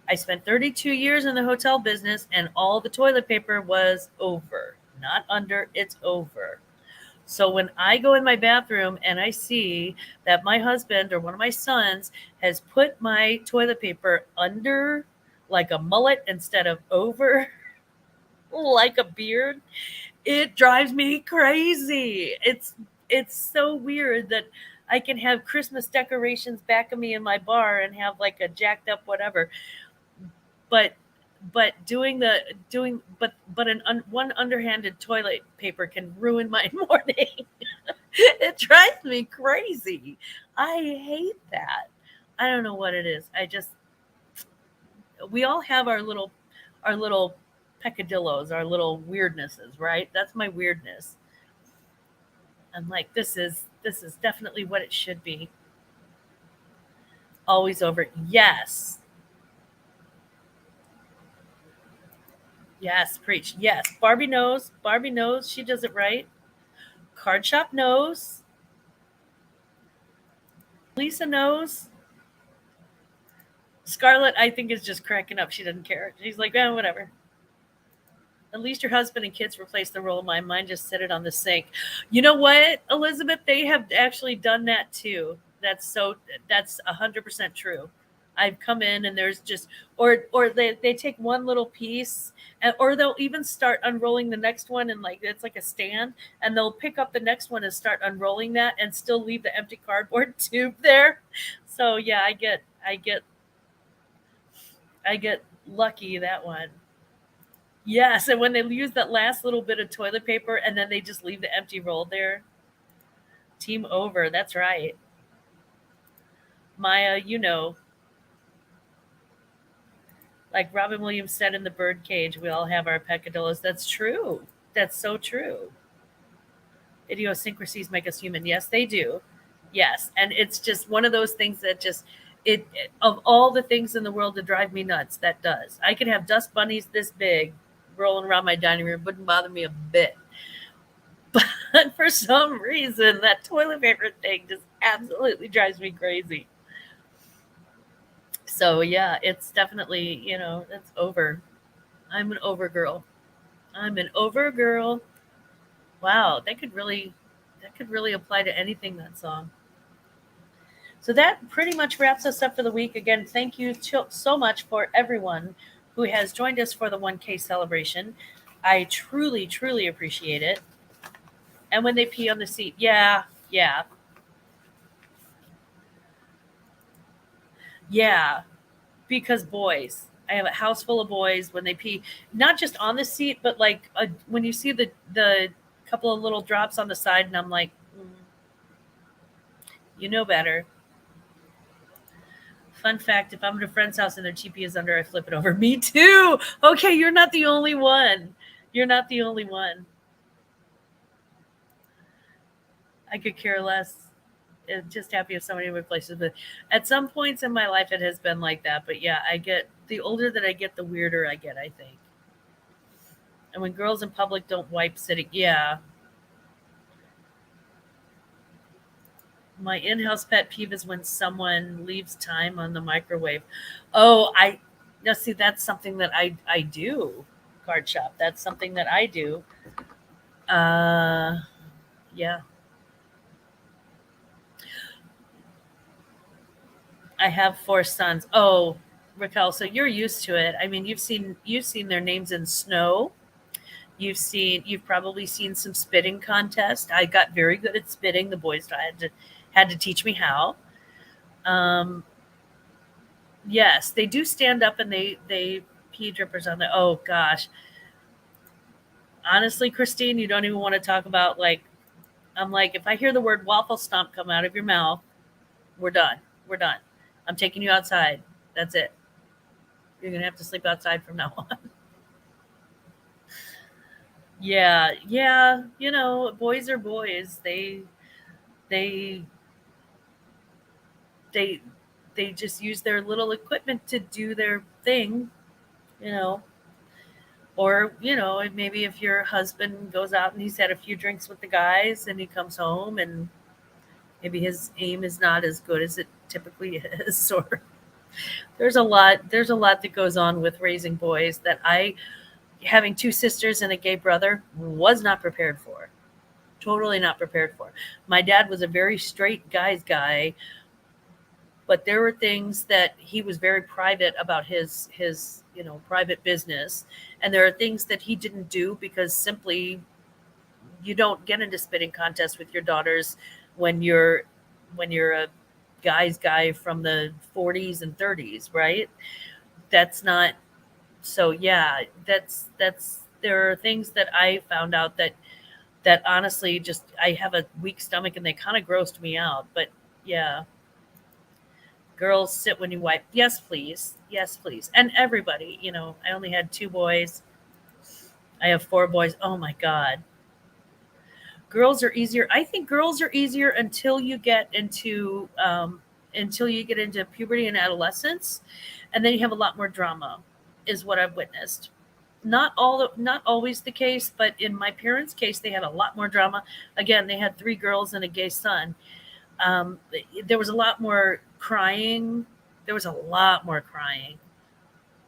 I spent 32 years in the hotel business, and all the toilet paper was over, not under, it's over. So when I go in my bathroom and I see that my husband or one of my sons has put my toilet paper under like a mullet instead of over like a beard, it drives me crazy. It's so weird that I can have Christmas decorations back of me in my bar and have like a jacked up whatever, but one underhanded toilet paper can ruin my morning. It drives me crazy. I hate that. I don't know what it is. We all have our little peccadillos, our little weirdnesses, right? That's my weirdness. I'm like, this is definitely what it should be. Always over. Yes. Yes, preach. Yes. Barbie knows. Barbie knows she does it right. Card shop knows. Lisa knows. Scarlett, I think, is just cracking up. She doesn't care. She's like, whatever. At least your husband and kids replace the role. My mind just set it on the sink. You know what, Elizabeth? They have actually done that too. That's 100% true. I've come in and there's just or they take one little piece or they'll even start unrolling the next one and like it's like a stand and they'll pick up the next one and start unrolling that and still leave the empty cardboard tube there. So yeah, I get lucky that one. Yes, and when they use that last little bit of toilet paper and then they just leave the empty roll there, team over. That's right. Maya, like Robin Williams said in The Birdcage, we all have our peccadillos. That's true. That's so true. Idiosyncrasies make us human. Yes, they do. Yes, and it's just one of those things that just of all the things in the world to drive me nuts, that does. I could have dust bunnies this big rolling around my dining room, wouldn't bother me a bit. But for some reason, that toilet paper thing just absolutely drives me crazy. So yeah, it's definitely, it's over. I'm an over girl. I'm an over girl. Wow, that could really apply to anything, that song. So that pretty much wraps us up for the week. Again, thank you so much for everyone who has joined us for the 1K celebration. I truly, truly appreciate it. And when they pee on the seat, yeah, yeah, yeah. Because boys, I have a house full of boys. When they pee, not just on the seat, but like when you see the couple of little drops on the side, and I'm like, you know better. Fun fact: if I'm at a friend's house and their TP is under, I flip it over. Me too. Okay, you're not the only one. You're not the only one. I could care less. Just happy if somebody replaces. But at some points in my life, it has been like that. But yeah, I get the older that I get, the weirder I get, I think. And when girls in public don't wipe sitting, yeah. My in-house pet peeve is when someone leaves time on the microwave. Oh, I now see that's something that I do. Card shop. That's something that I do. Uh, yeah, I have four sons. Oh, Raquel, so you're used to it. I mean, you've seen their names in snow. You've probably seen some spitting contests. I got very good at spitting. The boys had to teach me how. Um, yes, they do stand up and they pee drippers on the. Oh gosh, honestly, Christine, you don't even want to talk about like. I'm like, if I hear the word waffle stomp come out of your mouth, we're done. We're done. I'm taking you outside. That's it. You're gonna have to sleep outside from now on. Yeah, yeah. Boys are boys. They they they just use their little equipment to do their thing, you know. Or, maybe if your husband goes out and he's had a few drinks with the guys and he comes home and maybe his aim is not as good as it typically is, or there's a lot that goes on with raising boys that I, having two sisters and a gay brother, was not prepared for. Totally not prepared for. My dad was a very straight guy's guy, but there were things that he was very private about his private business, and there are things that he didn't do because simply you don't get into spitting contests with your daughters when you're a guy's guy from the 40s and 30s, right? That's not. So yeah, that's there are things that I found out that honestly just I have a weak stomach and they kind of grossed me out. But yeah, girls sit when you wipe. Yes, please. Yes, please. And everybody, I only had two boys. I have four boys. Oh my God. Girls are easier. I think girls are easier until you get into puberty and adolescence, and then you have a lot more drama, is what I've witnessed. Not always the case, but in my parents' case, they had a lot more drama. Again, they had 3 girls and a gay son. Um, there was a lot more crying. There was a lot more crying.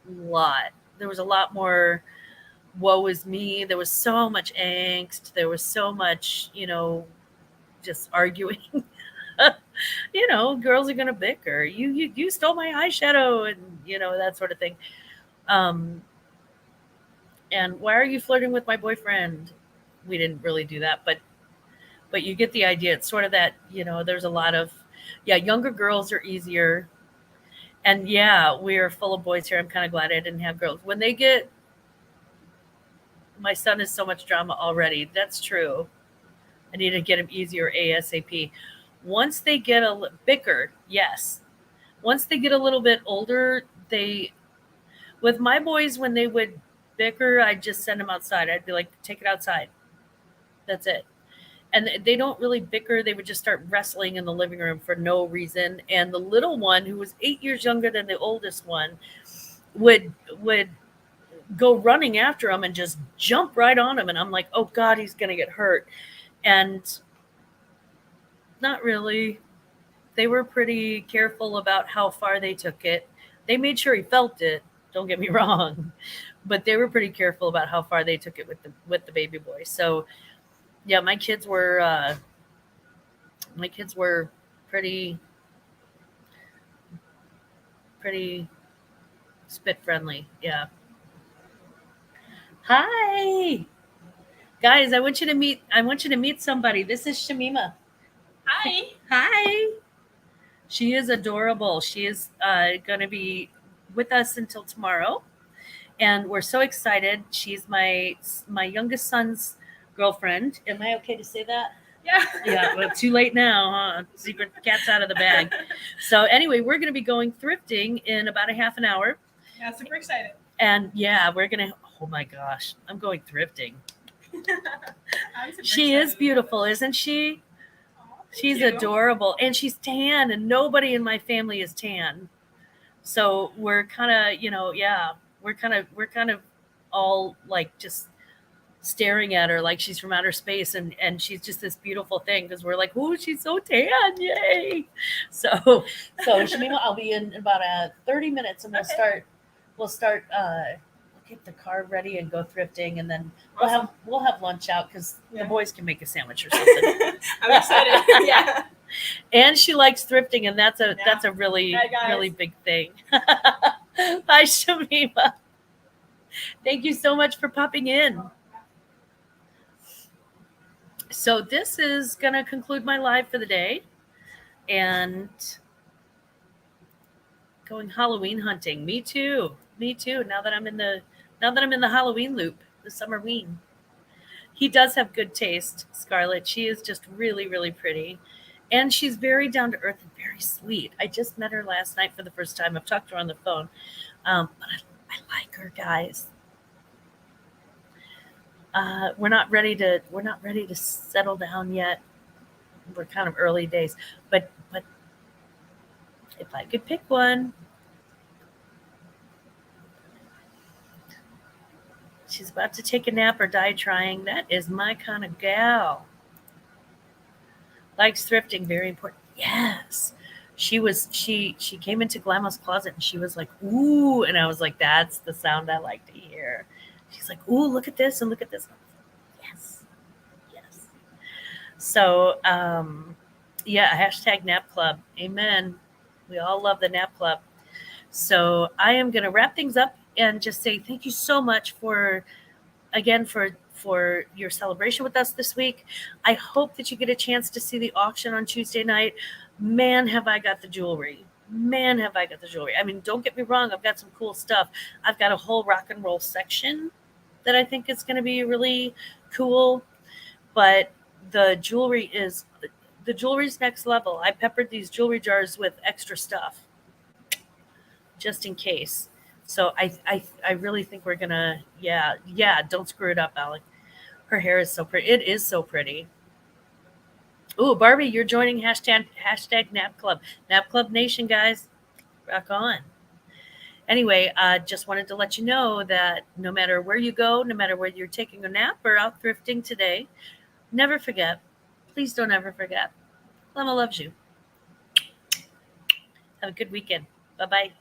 Lot. There was a lot more woe is me. There was so much angst. There was so much, just arguing. Girls are gonna bicker. You stole my eyeshadow, and that sort of thing. Um, and why are you flirting with my boyfriend? We didn't really do that, but you get the idea. It's sort of that, there's a lot of, yeah, younger girls are easier. And yeah, we're full of boys here. I'm kind of glad I didn't have girls. When they get, my son is so much drama already. That's true. I need to get him easier ASAP. Once they get bicker, yes. Once they get a little bit older, with my boys, when they would bicker, I'd just send them outside. I'd be like, take it outside. That's it. And they don't really bicker. They would just start wrestling in the living room for no reason. And the little one, who was 8 years younger than the oldest one, would go running after him and just jump right on him. And I'm like, oh God, he's going to get hurt. And not really. They were pretty careful about how far they took it. They made sure he felt it. Don't get me wrong, but they were pretty careful about how far they took it with the baby boy. So, yeah, my kids were pretty spit friendly. Yeah. Hi, guys. I want you to meet somebody. This is Shamima. Hi. Hi. She is adorable. She is going to be with us until tomorrow, and we're so excited. She's my youngest son's girlfriend. Am I okay to say that? Yeah. Yeah, well, too late now, huh? Secret cat's out of the bag. So anyway, we're going to be going thrifting in about a half an hour. Yeah, super excited. And yeah, we're going to, oh my gosh, I'm going thrifting. She is beautiful, isn't she? She's adorable, and she's tan, and nobody in my family is tan. So we're kind of, we're kind of all like just staring at her like she's from outer space, and she's just this beautiful thing, because we're like, oh, she's so tan, yay. So Shamima, I'll be in about 30 minutes, and we'll start get the car ready and go thrifting, and then we'll have lunch out, because the boys can make a sandwich or something. I'm excited. Yeah. And she likes thrifting, and that's a really really big thing. Bye, Shamima. Thank you so much for popping in. So this is going to conclude my live for the day, and going Halloween hunting. Me too. Now that I'm in the Halloween loop, the summerween. He does have good taste, Scarlett. She is just really, really pretty. And she's very down to earth and very sweet. I just met her last night for the first time. I've talked to her on the phone. But I like her, guys. We're not ready to settle down yet. We're kind of early days. But if I could pick one, she's about to take a nap or die trying. That is my kind of gal. Likes thrifting, very important. Yes. She came into Glammaz Closet, and she was like, ooh, and I was like, that's the sound I like to hear. She's like, ooh, look at this and look at this. Yes. So hashtag nap club. Amen. We all love the nap club. So I am going to wrap things up and just say thank you so much for your celebration with us this week. I hope that you get a chance to see the auction on Tuesday night. Man, have I got the jewelry. I mean, don't get me wrong. I've got some cool stuff. I've got a whole rock and roll section that I think is going to be really cool. But the jewelry's next level. I peppered these jewelry jars with extra stuff just in case. So I really think we're gonna, don't screw it up, Alec. Her hair is so pretty. It is so pretty. Ooh, Barbie, you're joining hashtag Nap Club. Nap Club Nation, guys. Rock on. Anyway, just wanted to let you know that no matter where you go, no matter whether you're taking a nap or out thrifting today, never forget. Please don't ever forget. Llama loves you. Have a good weekend. Bye bye.